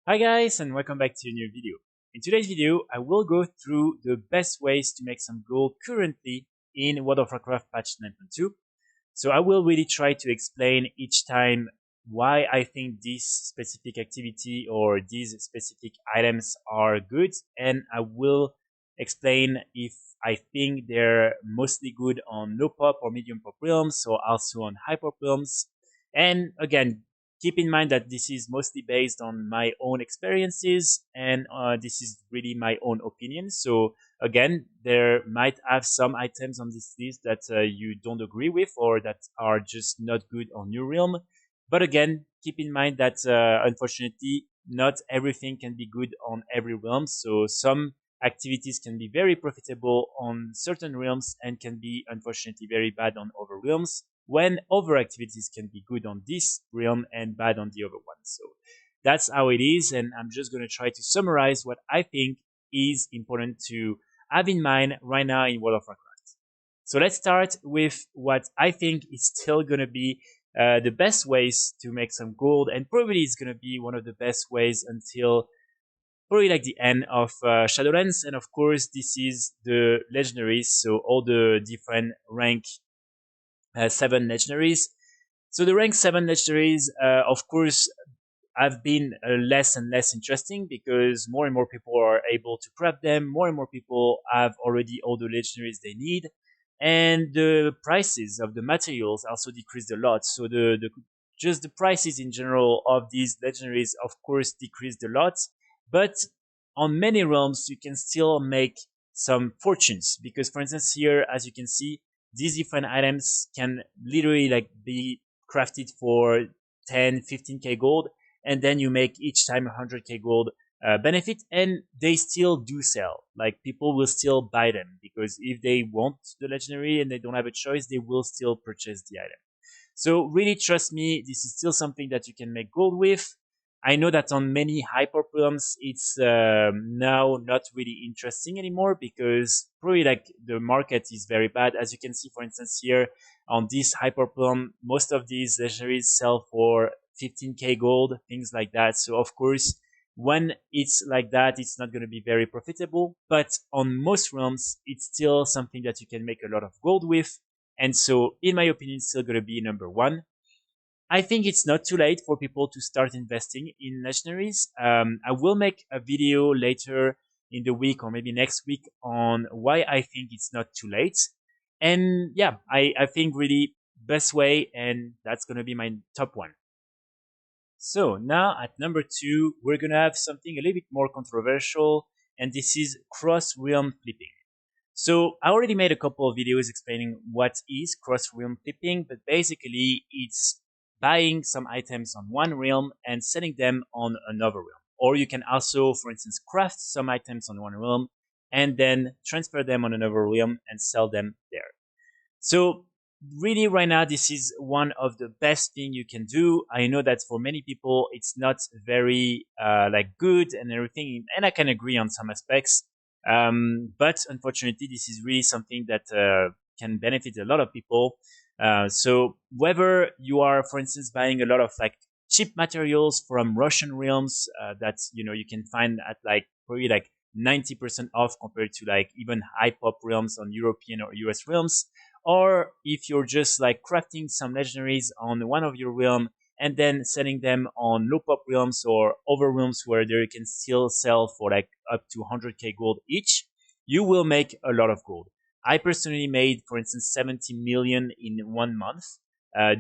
Hi guys, and welcome back to a new video. In today's video, I will go through the best ways to make some gold currently in World of Warcraft patch 9.2. So I will really try to explain each time why I think this specific activity or these specific items are good, and I will explain if I think they're mostly good on low pop or medium pop realms, or also on high pop realms. And again, keep in mind that this is mostly based on my own experiences, and this is really my own opinion. So again, there might have some items on this list that you don't agree with or that are just not good on your realm. But again, keep in mind that unfortunately, not everything can be good on every realm. So some activities can be very profitable on certain realms and can be unfortunately very bad on other realms, when other activities can be good on this realm and bad on the other one. So that's how it is, and I'm just going to try to summarize what I think is important to have in mind right now in World of Warcraft. So let's start with what I think is still going to be the best ways to make some gold, and probably is going to be one of the best ways until probably like the end of Shadowlands. And of course, this is the legendaries, so all the different rank 7 legendaries. So the rank 7 legendaries, of course, have been less and less interesting because more and more people are able to craft them. More and more people have already all the legendaries they need, and the prices of the materials also decreased a lot. So the just the prices in general of these legendaries, of course, decreased a lot. But on many realms, you can still make some fortunes because, for instance, here, as you can see, these different items can literally like be crafted for 10, 15k gold, and then you make each time 100k gold benefit, and they still do sell. Like, people will still buy them because if they want the legendary and they don't have a choice, they will still purchase the item. So really, trust me, this is still something that you can make gold with. I know that on many hyper realms, it's now not really interesting anymore because probably like the market is very bad. As you can see, for instance, here on this hyper realm, most of these legendaries sell for 15k gold, things like that. So of course, when it's like that, it's not going to be very profitable. But on most realms, it's still something that you can make a lot of gold with. And so, in my opinion, it's still going to be number one. I think it's not too late for people to start investing in legendaries. I will make a video later in the week or maybe next week on why I think it's not too late. And yeah, I think really best way, and that's going to be my top one. So now at number two, we're going to have something a little bit more controversial, and this is cross realm flipping. So I already made a couple of videos explaining what is cross realm flipping, but basically it's buying some items on one realm and selling them on another realm. Or you can also, for instance, craft some items on one realm and then transfer them on another realm and sell them there. So really right now, this is one of the best thing you can do. I know that for many people, it's not very like good and everything. And I can agree on some aspects. But unfortunately, this is really something that can benefit a lot of people. So whether you are, for instance, buying a lot of like cheap materials from Russian realms that you can find at like probably like 90% off compared to like even high pop realms on European or US realms, or if you're just like crafting some legendaries on one of your realm and then selling them on low pop realms or other realms where they can still sell for like up to 100k gold each, you will make a lot of gold. I personally made, for instance, 70 million in 1 month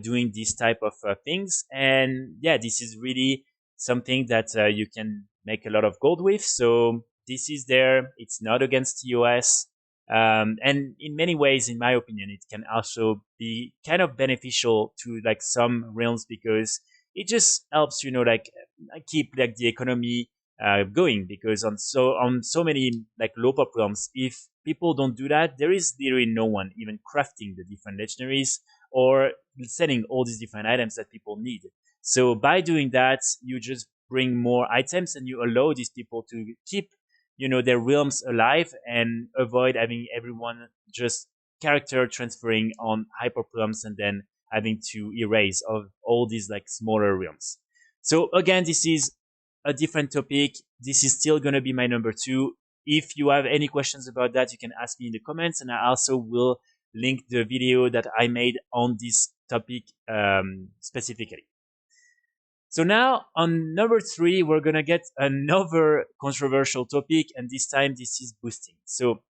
doing this type of things. And yeah, this is really something that you can make a lot of gold with. So this is there. It's not against TOS. And in many ways, in my opinion, it can also be kind of beneficial to like some realms because it just helps, like keep like the economy going. Because on so many like low pop realms, if people don't do that, there is literally no one even crafting the different legendaries or selling all these different items that people need. So by doing that, you just bring more items and you allow these people to keep their realms alive and avoid having everyone just character transferring on hyper realms and then having to erase of all these like smaller realms. So again, this is a different topic. This is still going to be my number 2. If you have any questions about that, you can ask me in the comments, and I also will link the video that I made on this topic specifically. So now on number 3, we're going to get another controversial topic, and this time this is boosting. So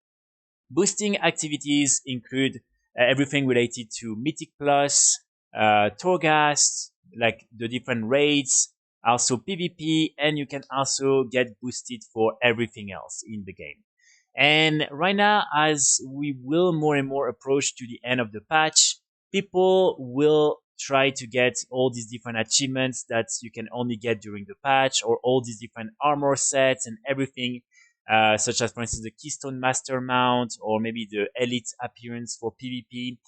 boosting activities include everything related to Mythic Plus, Torghast, like the different raids, also PvP, and you can also get boosted for everything else in the game. And right now, as we will more and more approach to the end of the patch, people will try to get all these different achievements that you can only get during the patch, or all these different armor sets and everything, such as, for instance, the Keystone Master Mount, or maybe the Elite Appearance for PvP.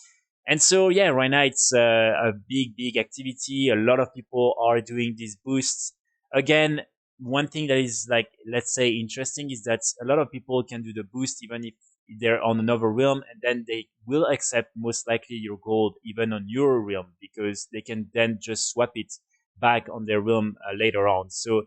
And so, yeah, right now it's a big activity. A lot of people are doing these boosts. Again, one thing that is, like, let's say interesting is that a lot of people can do the boost even if they're on another realm, and then they will accept most likely your gold even on your realm, because they can then just swap it back on their realm later on. So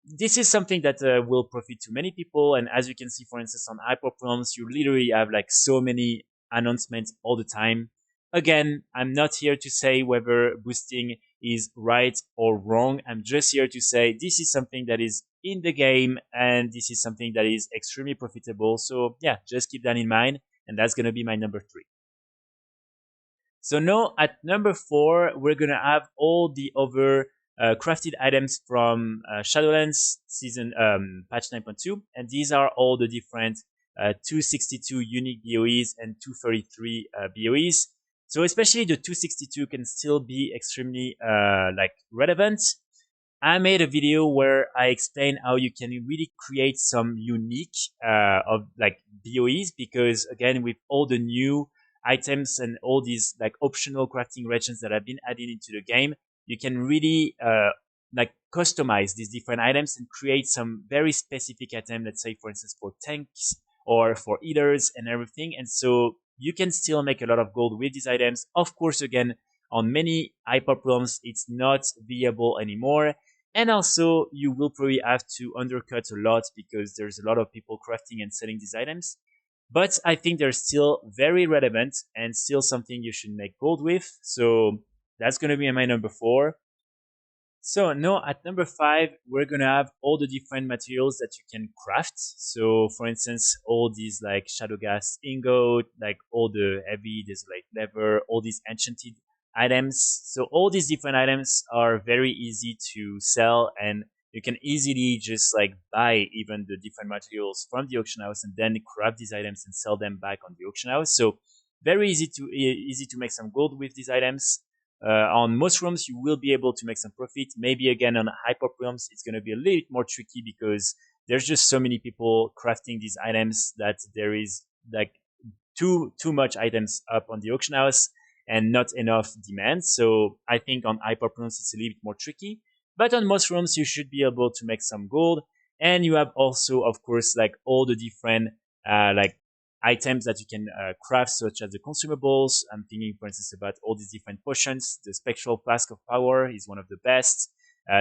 this is something that will profit to many people. And as you can see, for instance, on hyper realms, you literally have like so many announcements all the time. Again, I'm not here to say whether boosting is right or wrong. I'm just here to say this is something that is in the game, and this is something that is extremely profitable. So yeah, just keep that in mind. And that's going to be my number 3. So now at number 4, we're going to have all the other crafted items from Shadowlands season patch 9.2, and these are all the different 262 unique BOEs and 233 BOEs. So especially the 262 can still be extremely like relevant. I made a video where I explain how you can really create some unique of like BOEs, because again, with all the new items and all these like optional crafting regions that have been added into the game, you can really like customize these different items and create some very specific item, let's say for instance for tanks or for healers and everything. And so you can still make a lot of gold with these items. Of course, again, on many hyper realms, it's not viable anymore. And also, you will probably have to undercut a lot because there's a lot of people crafting and selling these items. But I think they're still very relevant and still something you should make gold with. So that's going to be my number 4. So now at number 5, we're going to have all the different materials that you can craft. So for instance, all these like Shadowghast ingot, like all the heavy, there's like leather, all these enchanted items. So all these different items are very easy to sell, and you can easily just like buy even the different materials from the auction house and then craft these items and sell them back on the auction house. So very easy to make some gold with these items. On most realms, you will be able to make some profit. Maybe again on hyper realms, it's going to be a little bit more tricky because there's just so many people crafting these items that there is like too much items up on the auction house and not enough demand. So I think on hyper realms, it's a little bit more tricky. But on most realms, you should be able to make some gold. And you have also, of course, like all the different like items that you can craft, such as the consumables. I'm thinking, for instance, about all these different potions. The Spectral Flask of Power is one of the best.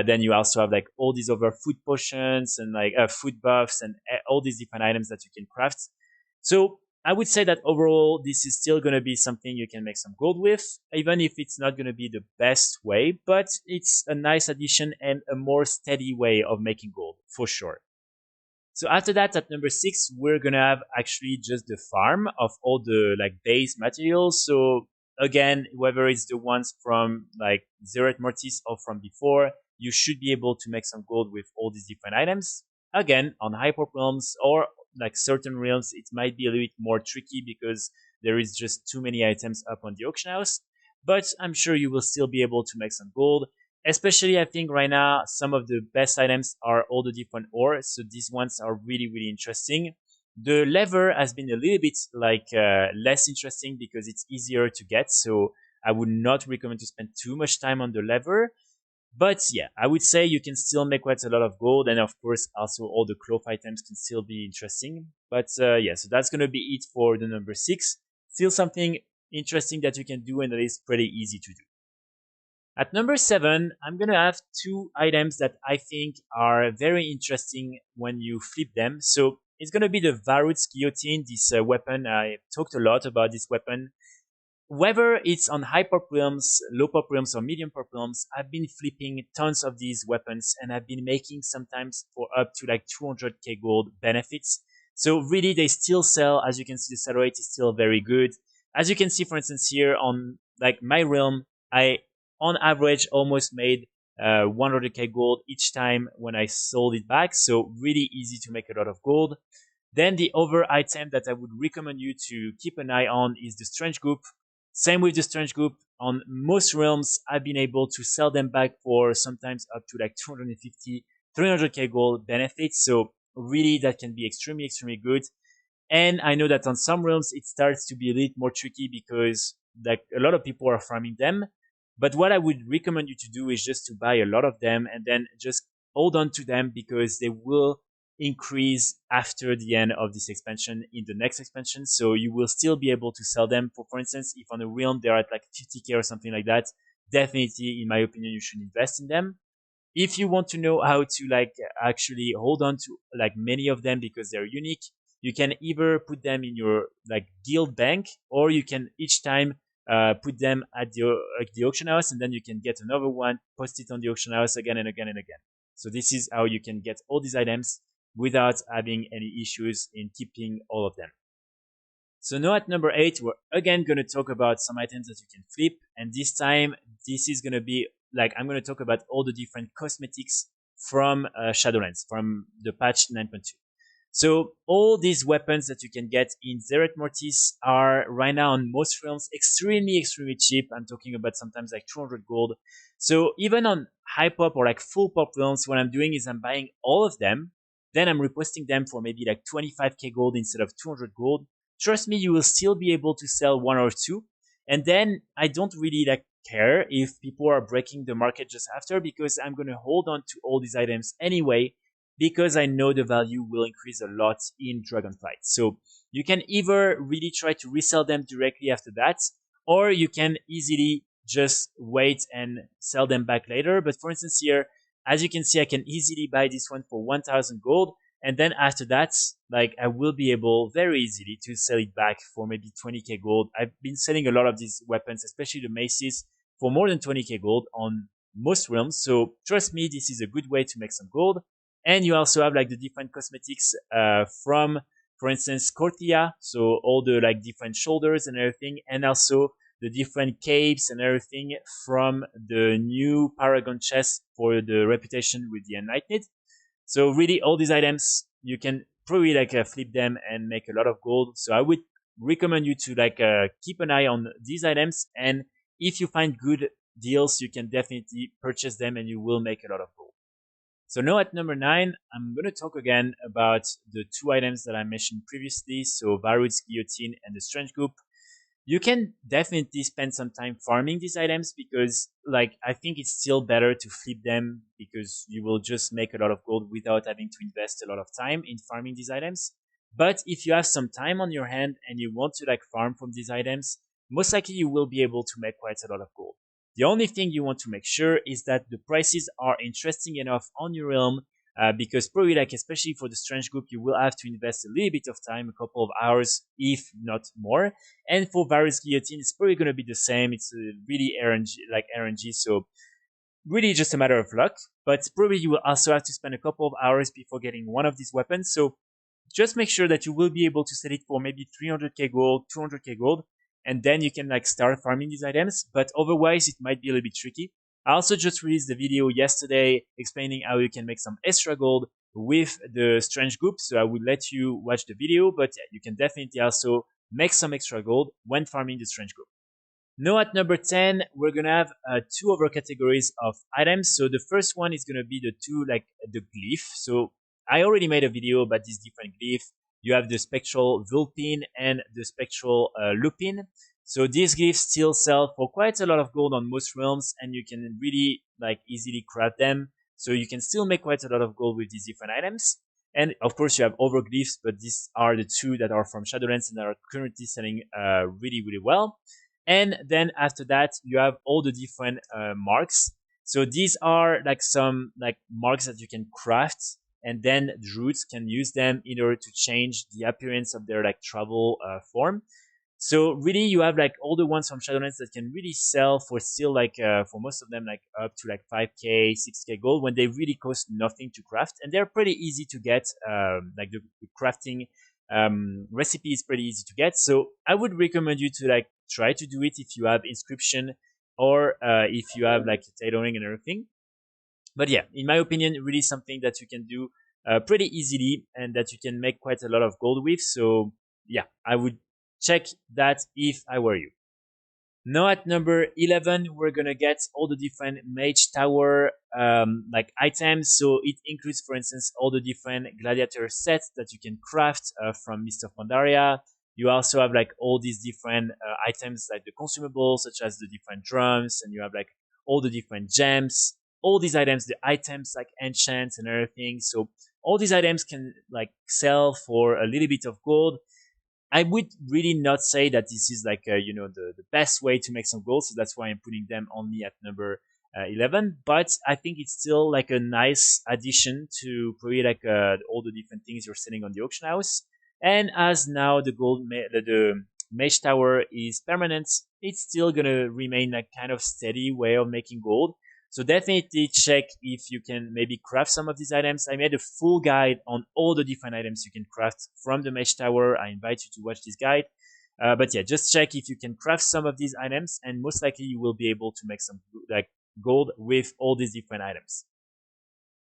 Then you also have like all these other food potions and like food buffs and all these different items that you can craft. So I would say that overall, this is still going to be something you can make some gold with, even if it's not going to be the best way, but it's a nice addition and a more steady way of making gold, for sure. So after that, at number 6, we're gonna have actually just the farm of all the like base materials. So again, whether it's the ones from like Zereth Mortis or from before, you should be able to make some gold with all these different items. Again, on hyper realms or like certain realms, it might be a little bit more tricky because there is just too many items up on the auction house. But I'm sure you will still be able to make some gold. Especially, I think right now, some of the best items are all the different ores. So these ones are really interesting. The leather has been a little bit like less interesting because it's easier to get. So I would not recommend to spend too much time on the leather. But yeah, I would say you can still make quite a lot of gold. And of course, also all the cloth items can still be interesting. But yeah, so that's going to be it for the number 6. Still something interesting that you can do and that is pretty easy to do. At number 7, I'm gonna have two items that I think are very interesting when you flip them. So it's gonna be the varruth guillotine, this weapon. I talked a lot about this weapon. Whether it's on high pop realms, low pop realms, or medium pop realms, I've been flipping tons of these weapons and I've been making sometimes for up to like 200k gold benefits. So really they still sell. As you can see, the sell rate is still very good. As you can see, for instance, here on like my realm, I on average almost made 100k gold each time when I sold it back. So really easy to make a lot of gold. Then the other item that I would recommend you to keep an eye on is the strange goop. Same with the strange goop. On most realms, I've been able to sell them back for sometimes up to like 250, 300k gold benefits. So really that can be extremely, extremely good. And I know that on some realms, it starts to be a little more tricky because like a lot of people are farming them. But what I would recommend you to do is just to buy a lot of them and then just hold on to them because they will increase after the end of this expansion in the next expansion. So you will still be able to sell them. For instance, if on a realm they're at like 50k or something like that, definitely, in my opinion, you should invest in them. If you want to know how to like actually hold on to like many of them because they're unique, you can either put them in your like guild bank or you can each time put them at the auction house and then you can get another one, post it on the auction house again and again and again. So this is how you can get all these items without having any issues in keeping all of them. So now at number 8, we're again going to talk about some items that you can flip. And this time, this is going to be like, I'm going to talk about all the different cosmetics from Shadowlands, from the patch 9.2. So all these weapons that you can get in Zereth Mortis are right now on most realms extremely, extremely cheap. I'm talking about sometimes like 200 gold. So even on high pop or like full pop realms, what I'm doing is I'm buying all of them. Then I'm reposting them for maybe like 25k gold instead of 200 gold. Trust me, you will still be able to sell one or two. And then I don't really like care if people are breaking the market just after because I'm going to hold on to all these items anyway because I know the value will increase a lot in Dragonflight. So you can either really try to resell them directly after that, or you can easily just wait and sell them back later. But for instance here, as you can see, I can easily buy this one for 1000 gold. And then after that, like I will be able very easily to sell it back for maybe 20k gold. I've been selling a lot of these weapons, especially the maces, for more than 20k gold on most realms. So trust me, this is a good way to make some gold. And you also have like the different cosmetics from, for instance, Cortia. So all the like different shoulders and everything, and also the different capes and everything from the new Paragon chest for the reputation with the Enlightened. So really all these items, you can probably like flip them and make a lot of gold. So I would recommend you to like keep an eye on these items. And if you find good deals, you can definitely purchase them and you will make a lot of gold. So now at number 9, I'm going to talk again about the two items that I mentioned previously. So varruth guillotine and the strange goop. You can definitely spend some time farming these items because like I think it's still better to flip them because you will just make a lot of gold without having to invest a lot of time in farming these items. But if you have some time on your hand and you want to like farm from these items, most likely you will be able to make quite a lot of gold. The only thing you want to make sure is that the prices are interesting enough on your realm because probably like especially for the strange goop you will have to invest a little bit of time, a couple of hours if not more. And for varruth guillotine it's probably going to be the same. It's really RNG, so really just a matter of luck. But probably you will also have to spend a couple of hours before getting one of these weapons. So just make sure that you will be able to sell it for maybe 300k gold, 200k gold, and then you can like start farming these items. But otherwise it might be a little bit tricky. I also just released the video yesterday explaining how you can make some extra gold with the strange goop. So I would let you watch the video, but yeah, you can definitely also make some extra gold when farming the strange goop. Now at number 10, we're going to have two other categories of items. So the first one is going to be the two, like the glyph. So I already made a video about these different glyphs. You have the spectral vulpine and the spectral lupine. So these glyphs still sell for quite a lot of gold on most realms and you can really like easily craft them. So you can still make quite a lot of gold with these different items. And of course you have other glyphs, but these are the two that are from Shadowlands and that are currently selling really, really well. And then after that, you have all the different marks. So these are like some like marks that you can craft, and then druids can use them in order to change the appearance of their like tribal form. So really, you have like all the ones from Shadowlands that can really sell for still like for most of them like up to like 5k, 6k gold when they really cost nothing to craft, and they're pretty easy to get. Like the crafting recipe is pretty easy to get. So I would recommend you to like try to do it if you have inscription or if you have like tailoring and everything. But yeah, in my opinion, really something that you can do pretty easily and that you can make quite a lot of gold with. So yeah, I would check that if I were you. Now at number 11, we're gonna get all the different mage tower like items. So it includes, for instance, all the different gladiator sets that you can craft from Mist of Pandaria. You also have like all these different items like the consumables, such as the different drums, and you have like all the different gems. All these items, the items like enchants and everything. So all these items can like sell for a little bit of gold. I would really not say that this is like the best way to make some gold, so that's why I'm putting them only at number 11. But I think it's still like a nice addition to probably like all the different things you're selling on the auction house. And as now the mage tower is permanent, it's still gonna remain like kind of steady way of making gold. So definitely check if you can maybe craft some of these items. I made a full guide on all the different items you can craft from the Mage Tower. I invite you to watch this guide. But yeah, just check if you can craft some of these items, and most likely you will be able to make some like gold with all these different items.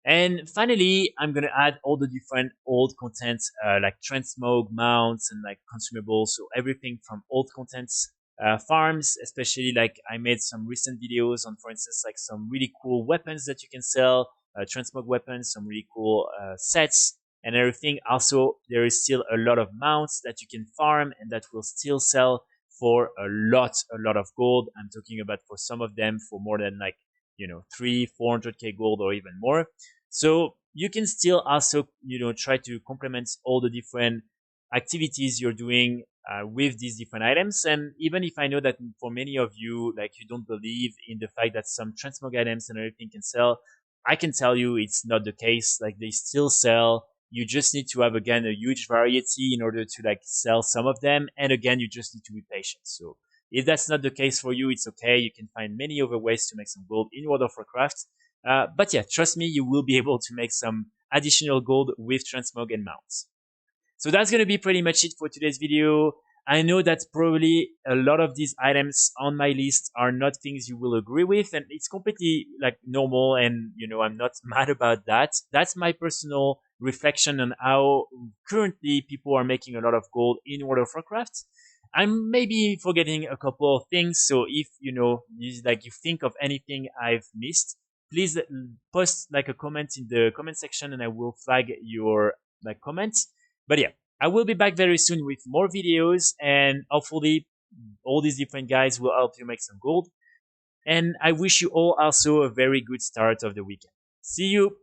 And finally, I'm gonna add all the different old content, like transmog mounts and like consumables. So everything from old contents, farms, especially like I made some recent videos on, for instance, like some really cool weapons that you can sell, transmog weapons, some really cool sets and everything. Also, there is still a lot of mounts that you can farm and that will still sell for a lot of gold. I'm talking about for some of them for more than like, 400k gold or even more. So you can still also, try to complement all the different activities you're doing with these different items. And even if I know that for many of you, like you don't believe in the fact that some transmog items and everything can sell, I can tell you it's not the case. Like they still sell. You just need to have again a huge variety in order to like sell some of them. And again, you just need to be patient. So if that's not the case for you, it's okay. You can find many other ways to make some gold in World of Warcraft. But yeah, trust me, you will be able to make some additional gold with transmog and mounts. So that's going to be pretty much it for today's video. I know that probably a lot of these items on my list are not things you will agree with, and it's completely like normal, and I'm not mad about that. That's my personal reflection on how currently people are making a lot of gold in World of Warcraft. I'm maybe forgetting a couple of things, so if you think of anything I've missed, please post like a comment in the comment section, and I will flag your like comments. But yeah, I will be back very soon with more videos, and hopefully all these different guys will help you make some gold. And I wish you all also a very good start of the weekend. See you!